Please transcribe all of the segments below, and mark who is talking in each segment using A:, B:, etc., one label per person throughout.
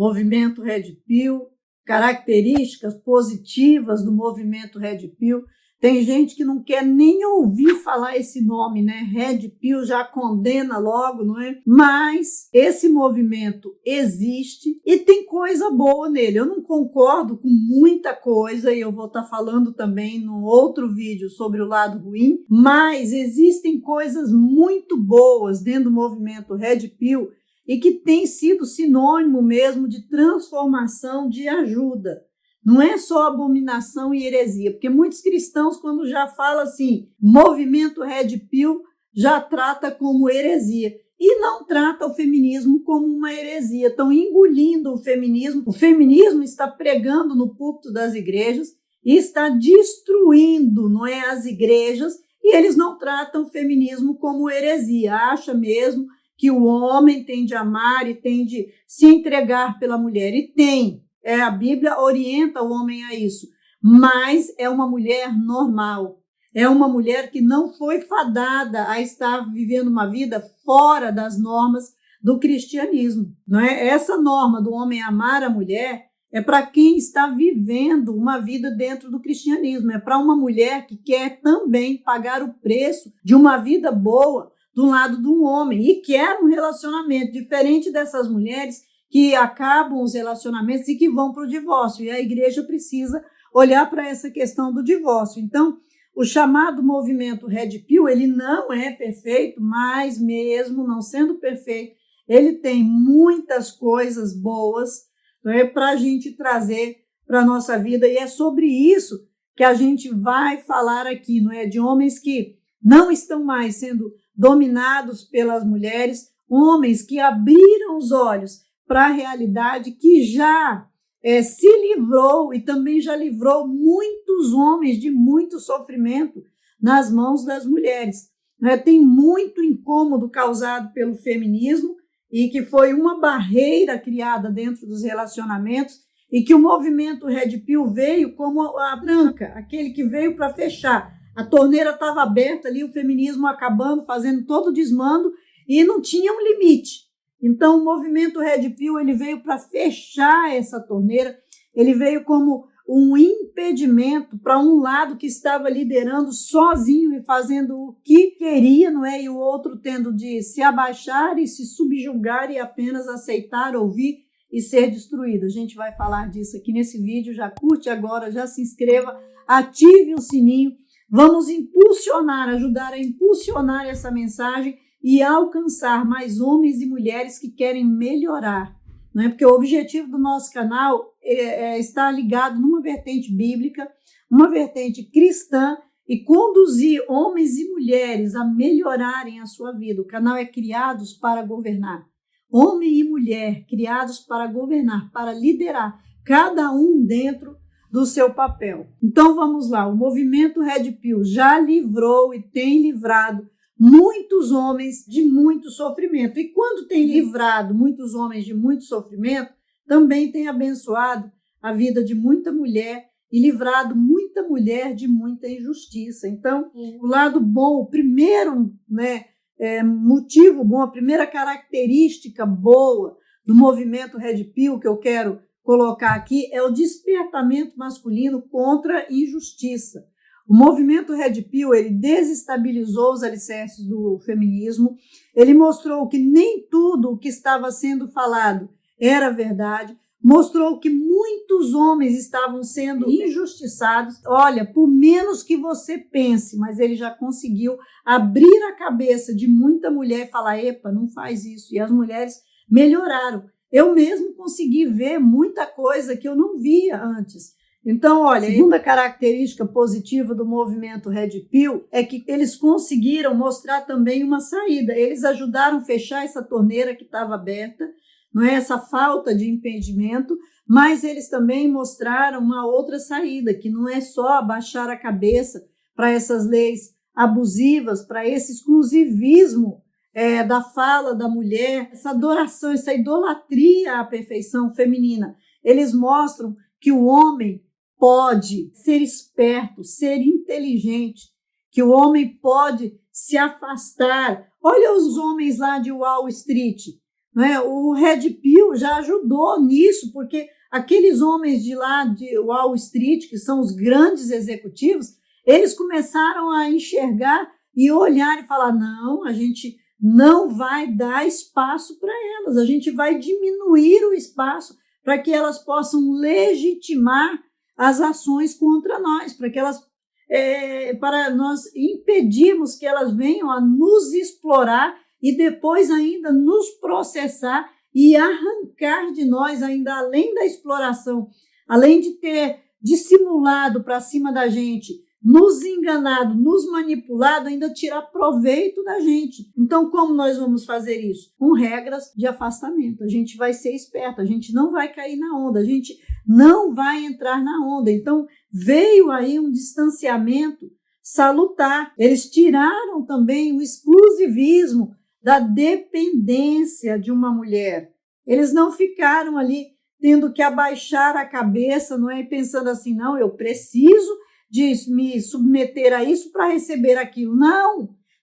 A: movimento Red Pill, características positivas do movimento Red Pill. Tem gente que não quer nem ouvir falar esse nome, né? Red Pill já condena logo, não é? Mas esse movimento existe e tem coisa boa nele. Eu não concordo com muita coisa e eu vou estar falando também no outro vídeo sobre o lado ruim, mas existem coisas muito boas dentro do movimento Red Pill e que tem sido sinônimo mesmo de transformação, de ajuda. Não é só abominação e heresia, porque muitos cristãos, quando já falam assim, movimento Red Pill, já trata como heresia. E não trata o feminismo como uma heresia. Estão engolindo o feminismo. O feminismo está pregando no púlpito das igrejas e está destruindo, não é, as igrejas. E eles não tratam o feminismo como heresia. Acha mesmo que o homem tem de amar e tem de se entregar pela mulher. E tem. A Bíblia orienta o homem a isso, mas é uma mulher normal, é uma mulher que não foi fadada a estar vivendo uma vida fora das normas do cristianismo, não é? Essa norma do homem amar a mulher é para quem está vivendo uma vida dentro do cristianismo, é para uma mulher que quer também pagar o preço de uma vida boa do lado de um homem e quer um relacionamento diferente dessas mulheres que acabam os relacionamentos e que vão para o divórcio. E a igreja precisa olhar para essa questão do divórcio. Então, o chamado movimento Red Pill, ele não é perfeito, mas mesmo não sendo perfeito, ele tem muitas coisas boas, né, para a gente trazer para a nossa vida. E é sobre isso que a gente vai falar aqui, não é? De homens que não estão mais sendo dominados pelas mulheres, homens que abriram os olhos para a realidade, que já se livrou e também já livrou muitos homens de muito sofrimento nas mãos das mulheres. Tem muito incômodo causado pelo feminismo e que foi uma barreira criada dentro dos relacionamentos e que o movimento Red Pill veio como a tranca, aquele que veio para fechar. A torneira estava aberta ali, o feminismo acabando, fazendo todo o desmando e não tinha um limite. Então, o movimento Red Pill ele veio para fechar essa torneira, ele veio como um impedimento para um lado que estava liderando sozinho e fazendo o que queria, não é? E o outro tendo de se abaixar e se subjugar e apenas aceitar, ouvir e ser destruído. A gente vai falar disso aqui nesse vídeo, já curte agora, já se inscreva, ative o sininho, vamos impulsionar, ajudar a impulsionar essa mensagem e alcançar mais homens e mulheres que querem melhorar, não é? Porque o objetivo do nosso canal está ligado numa vertente bíblica, uma vertente cristã e conduzir homens e mulheres a melhorarem a sua vida. O canal é criado para governar. Homem e mulher criados para governar, para liderar, cada um dentro do seu papel. Então vamos lá, o movimento Red Pill já livrou e tem livrado muitos homens de muito sofrimento. E quando tem livrado muitos homens de muito sofrimento, também tem abençoado a vida de muita mulher e livrado muita mulher de muita injustiça. Então, o lado bom, o primeiro motivo bom, a primeira característica boa do movimento Red Pill que eu quero colocar aqui é o despertamento masculino contra a injustiça. O movimento Red Pill ele desestabilizou os alicerces do feminismo, ele mostrou que nem tudo o que estava sendo falado era verdade, mostrou que muitos homens estavam sendo injustiçados. Olha, por menos que você pense, mas ele já conseguiu abrir a cabeça de muita mulher e falar, epa, não faz isso. E as mulheres melhoraram. Eu mesmo consegui ver muita coisa que eu não via antes. Então, olha, a segunda característica positiva do movimento Red Pill é que eles conseguiram mostrar também uma saída. Eles ajudaram a fechar essa torneira que estava aberta, não é essa falta de impedimento, mas eles também mostraram uma outra saída, que não é só abaixar a cabeça para essas leis abusivas, para esse exclusivismo da fala da mulher, essa adoração, essa idolatria à perfeição feminina. Eles mostram que o homem pode ser esperto, ser inteligente, que o homem pode se afastar. Olha os homens lá de Wall Street, né? O Red Pill já ajudou nisso, porque aqueles homens de lá de Wall Street, que são os grandes executivos, eles começaram a enxergar e olhar e falar, não, a gente não vai dar espaço para elas, a gente vai diminuir o espaço para que elas possam legitimar as ações contra nós, para nós impedirmos que elas venham a nos explorar e depois ainda nos processar e arrancar de nós, ainda além da exploração, além de ter dissimulado para cima da gente, nos enganado, nos manipulado, ainda tirar proveito da gente. Então, como nós vamos fazer isso? Com regras de afastamento. A gente vai ser esperto, a gente não vai cair na onda, a gente não vai entrar na onda. Então, veio aí um distanciamento salutar. Eles tiraram também o exclusivismo da dependência de uma mulher. Eles não ficaram ali tendo que abaixar a cabeça, não é? Pensando assim, não, eu preciso de me submeter a isso para receber aquilo.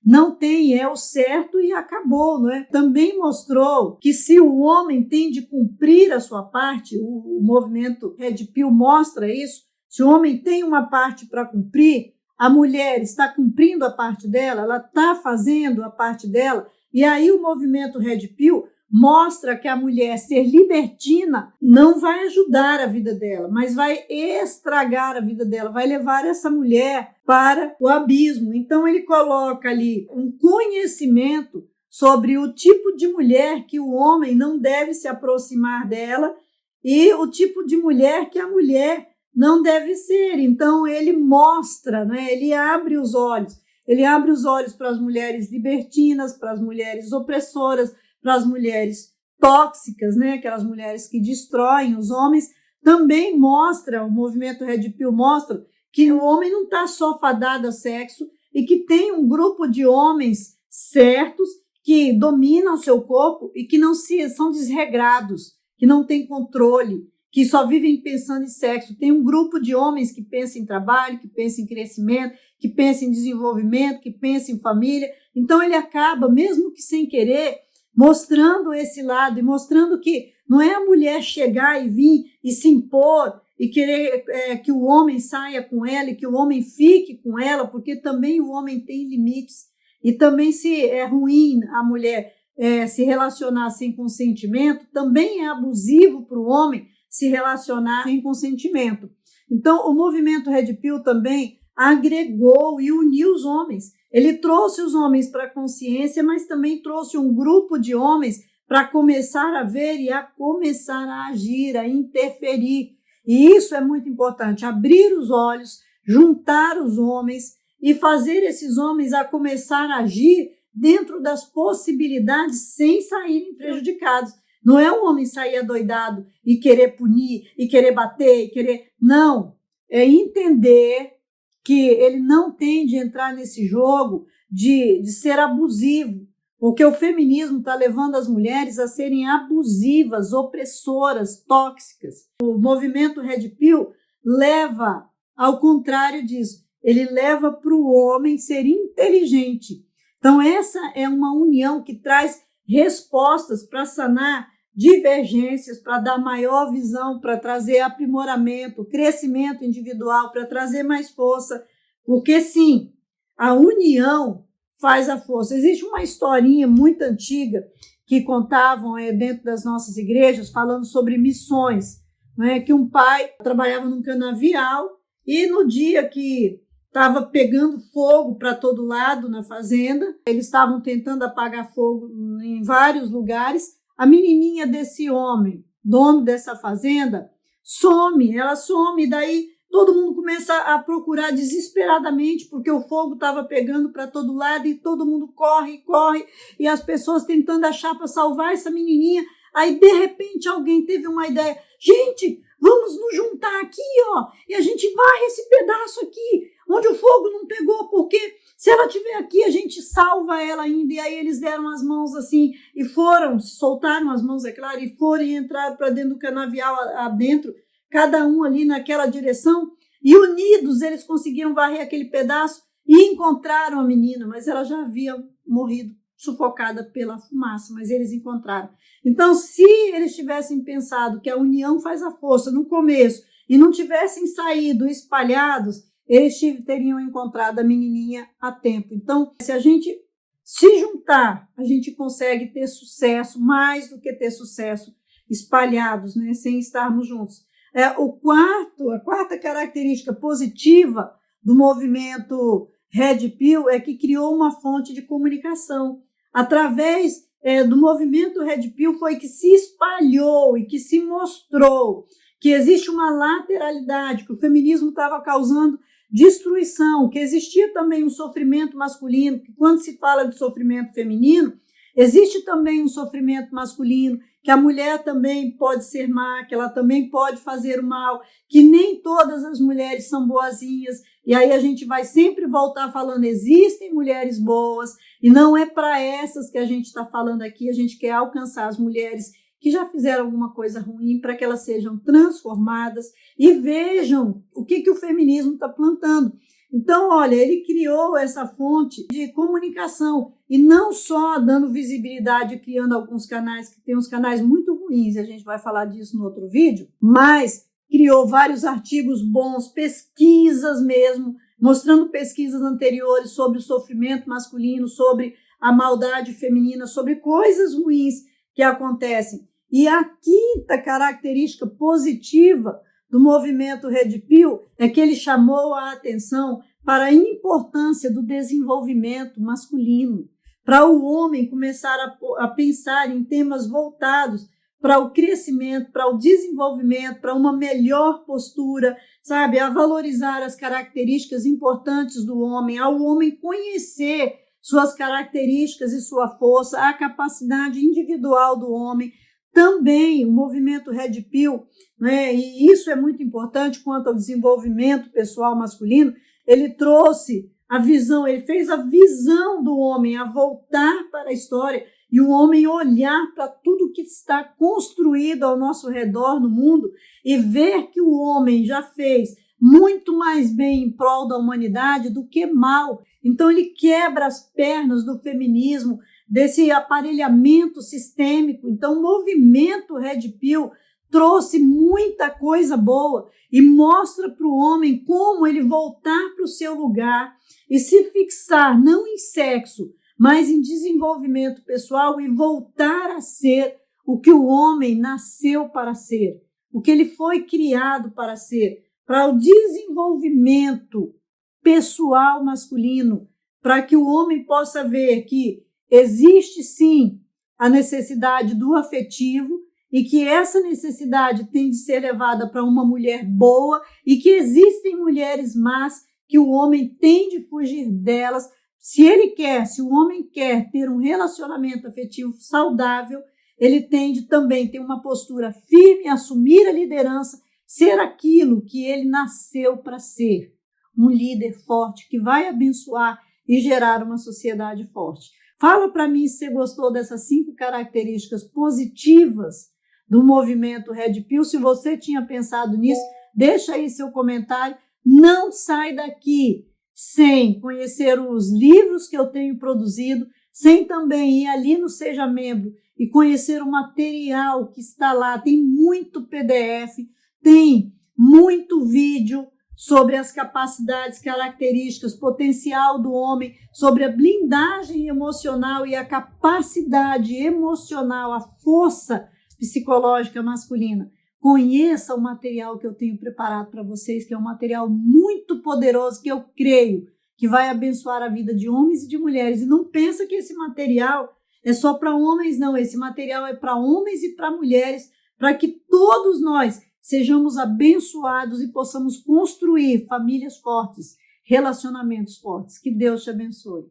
A: Não tem, é o certo e acabou, não é? Também mostrou que se o homem tem de cumprir a sua parte, o movimento Red Pill mostra isso, se o homem tem uma parte para cumprir, a mulher está cumprindo a parte dela, ela está fazendo a parte dela, e aí o movimento Red Pill mostra que a mulher ser libertina não vai ajudar a vida dela, mas vai estragar a vida dela, vai levar essa mulher para o abismo. Então ele coloca ali um conhecimento sobre o tipo de mulher que o homem não deve se aproximar dela e o tipo de mulher que a mulher não deve ser. Então ele mostra, né? Ele abre os olhos para as mulheres libertinas, para as mulheres opressoras, para as mulheres tóxicas, né? Aquelas mulheres que destroem os homens. Também mostra, o movimento Red Pill mostra que o homem não está só fadado a sexo e que tem um grupo de homens certos que dominam o seu corpo e que não são desregrados, que não têm controle, que só vivem pensando em sexo. Tem um grupo de homens que pensa em trabalho, que pensa em crescimento, que pensa em desenvolvimento, que pensa em família. Então ele acaba, mesmo que sem querer, mostrando esse lado e mostrando que não é a mulher chegar e vir e se impor e querer que o homem saia com ela e que o homem fique com ela, porque também o homem tem limites. E também se é ruim a mulher se relacionar sem consentimento, também é abusivo para o homem se relacionar sem consentimento. Então, o movimento Red Pill também agregou e uniu os homens. Ele trouxe os homens para a consciência, mas também trouxe um grupo de homens para começar a ver e a começar a agir, a interferir. E isso é muito importante, abrir os olhos, juntar os homens e fazer esses homens a começar a agir dentro das possibilidades sem saírem prejudicados. Não é um homem sair adoidado e querer punir, e querer bater, e querer... Não, é entender que ele não tem de entrar nesse jogo de ser abusivo, porque o feminismo está levando as mulheres a serem abusivas, opressoras, tóxicas. O movimento Red Pill leva ao contrário disso, ele leva para o homem ser inteligente. Então essa é uma união que traz respostas para sanar divergências, para dar maior visão, para trazer aprimoramento, crescimento individual, para trazer mais força, porque sim, a união faz a força. Existe uma historinha muito antiga que contavam dentro das nossas igrejas, falando sobre missões, né? Que um pai trabalhava num canavial e no dia que estava pegando fogo para todo lado na fazenda, eles estavam tentando apagar fogo em vários lugares. A menininha desse homem, dono dessa fazenda, ela some, e daí todo mundo começa a procurar desesperadamente, porque o fogo estava pegando para todo lado e todo mundo corre, e as pessoas tentando achar para salvar essa menininha. Aí, de repente, alguém teve uma ideia. Gente, vamos nos juntar aqui, ó, e a gente varre esse pedaço aqui, onde o fogo não pegou, porque se ela estiver aqui, a gente salva ela ainda. E aí eles deram as mãos assim, e soltaram as mãos, é claro, e foram e entraram para dentro do canavial adentro, cada um ali naquela direção, e unidos eles conseguiram varrer aquele pedaço e encontraram a menina, mas ela já havia morrido. sufocada pela fumaça, mas eles encontraram. Então, se eles tivessem pensado que a união faz a força no começo e não tivessem saído espalhados, eles teriam encontrado a menininha a tempo. Então, se a gente se juntar, a gente consegue ter sucesso, mais do que ter sucesso espalhados, né, sem estarmos juntos. A quarta característica positiva do movimento Red Pill é que criou uma fonte de comunicação. Através do movimento Red Pill foi que se espalhou e que se mostrou que existe uma lateralidade, que o feminismo estava causando destruição, que existia também um sofrimento masculino, que quando se fala de sofrimento feminino, existe também um sofrimento masculino, que a mulher também pode ser má, que ela também pode fazer o mal, que nem todas as mulheres são boazinhas, e aí a gente vai sempre voltar falando, existem mulheres boas, e não é para essas que a gente está falando aqui, a gente quer alcançar as mulheres que já fizeram alguma coisa ruim, para que elas sejam transformadas e vejam o que o feminismo está plantando. Então, olha, ele criou essa fonte de comunicação e não só dando visibilidade, criando alguns canais, que tem uns canais muito ruins, e a gente vai falar disso no outro vídeo, mas criou vários artigos bons, pesquisas mesmo, mostrando pesquisas anteriores sobre o sofrimento masculino, sobre a maldade feminina, sobre coisas ruins que acontecem. E a quinta característica positiva do movimento Red Pill é que ele chamou a atenção para a importância do desenvolvimento masculino, para o homem começar a pensar em temas voltados para o crescimento, para o desenvolvimento, para uma melhor postura, sabe, a valorizar as características importantes do homem, ao homem conhecer suas características e sua força, a capacidade individual do homem. Também o movimento Red Pill, né, e isso é muito importante quanto ao desenvolvimento pessoal masculino, ele trouxe a visão, ele fez a visão do homem a voltar para a história e o homem olhar para tudo que está construído ao nosso redor no mundo e ver que o homem já fez muito mais bem em prol da humanidade do que mal. Então ele quebra as pernas do feminismo, desse aparelhamento sistêmico. Então, o movimento Red Pill trouxe muita coisa boa e mostra para o homem como ele voltar para o seu lugar e se fixar não em sexo, mas em desenvolvimento pessoal e voltar a ser o que o homem nasceu para ser, o que ele foi criado para ser, para o desenvolvimento pessoal masculino, para que o homem possa ver que existe sim a necessidade do afetivo e que essa necessidade tem de ser levada para uma mulher boa e que existem mulheres más que o homem tem de fugir delas. Se o homem quer ter um relacionamento afetivo saudável, ele tem de também ter uma postura firme, assumir a liderança, ser aquilo que ele nasceu para ser, um líder forte que vai abençoar e gerar uma sociedade forte. Fala para mim se você gostou dessas 5 características positivas do movimento Red Pill. Se você tinha pensado nisso, deixa aí seu comentário. Não sai daqui sem conhecer os livros que eu tenho produzido, sem também ir ali no Seja Membro e conhecer o material que está lá. Tem muito PDF, tem muito vídeo sobre as capacidades, características, potencial do homem, sobre a blindagem emocional e a capacidade emocional, a força psicológica masculina. Conheça o material que eu tenho preparado para vocês, que é um material muito poderoso, que eu creio que vai abençoar a vida de homens e de mulheres. E não pensa que esse material é só para homens, não. Esse material é para homens e para mulheres, para que todos nós sejamos abençoados e possamos construir famílias fortes, relacionamentos fortes. Que Deus te abençoe.